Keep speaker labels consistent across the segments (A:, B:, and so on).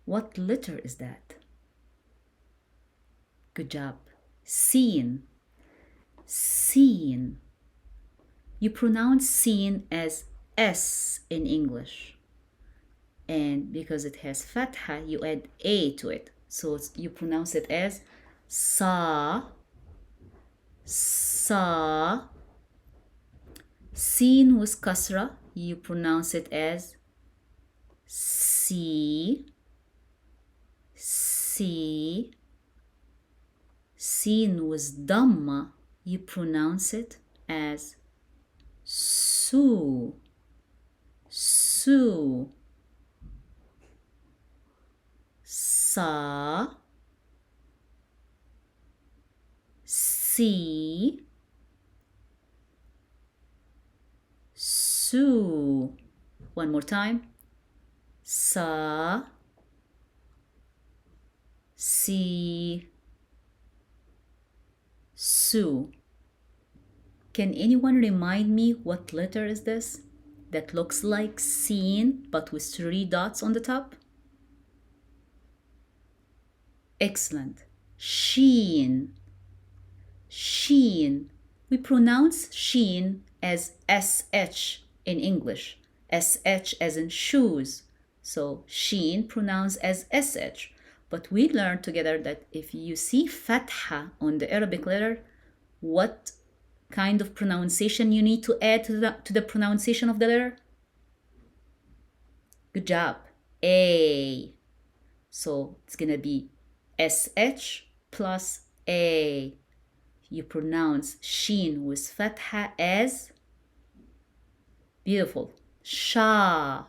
A: What letter is that? Good job. Seen. Seen. You pronounce seen as S in English. And because it has fatha, you add A to it. So you pronounce it as sa, sa. Seen with kasra, you pronounce it as si, si. Seen with dhamma, you pronounce it as su, su. Sa, si, su. One more time. Sa, si, su. Can anyone remind me what letter is this? That looks like seen but with 3 dots on the top? Excellent. Sheen. Sheen. We pronounce sheen as SH in English. SH as in shoes. So sheen pronounced as SH. But we learned together that if you see fatha on the Arabic letter, what kind of pronunciation you need to add to the pronunciation of the letter? Good job. A. So it's going to be SH plus A. You pronounce sheen with fatha as beautiful. Sha.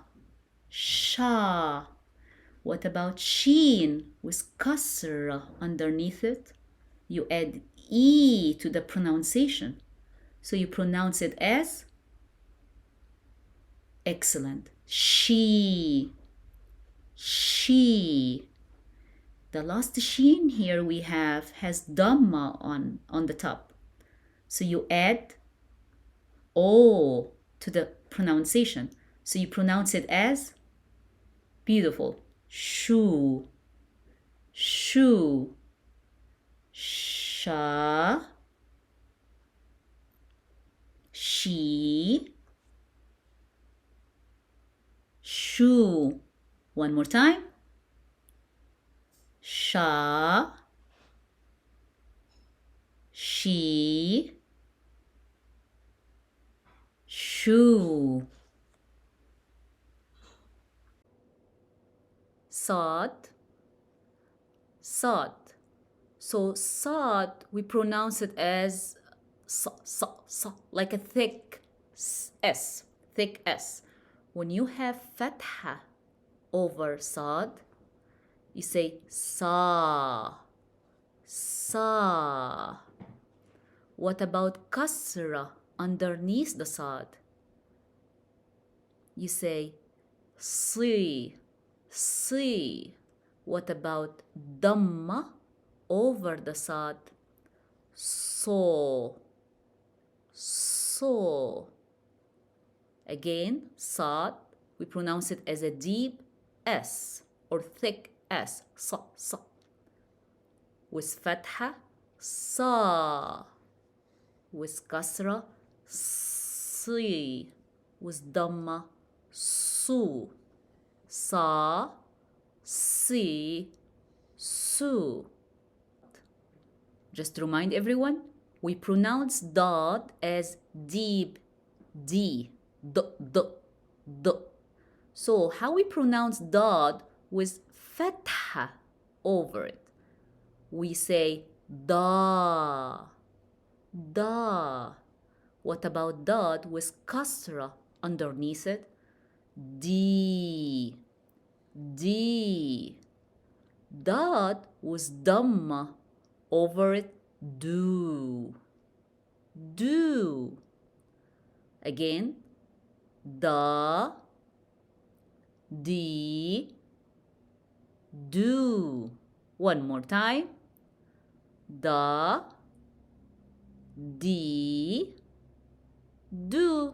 A: Sha. What about sheen with kasra underneath it? You add E to the pronunciation. So you pronounce it as excellent. She. She. The last sheen here we have has dhamma on the top. So you add O to the pronunciation. So you pronounce it as beautiful. Shu. Shu. Sha. She. Shu. One more time. Sha, she, shu. Saad, Saad. So Saad, we pronounce it as sa, sa, sa, like a thick S, thick S. When you have fatha over Saad, you say sa, sa. What about kasra underneath the Saad? You say si, si. What about dhamma over the Saad? So, so. Again, Saad, we pronounce it as a deep S or thick S, sa, sa. With fatha, sa. With kasra, si. With dhamma, su. Sa, si, su. Just to remind everyone, we pronounce Daad as deep, D, d, d, d. So how we pronounce Daad with fatha over it? We say da, da. What about Daad with kasra underneath it? D, D. Daad with dhamma over it, do, do. Again, da, di, do. One more time. Da, di, do.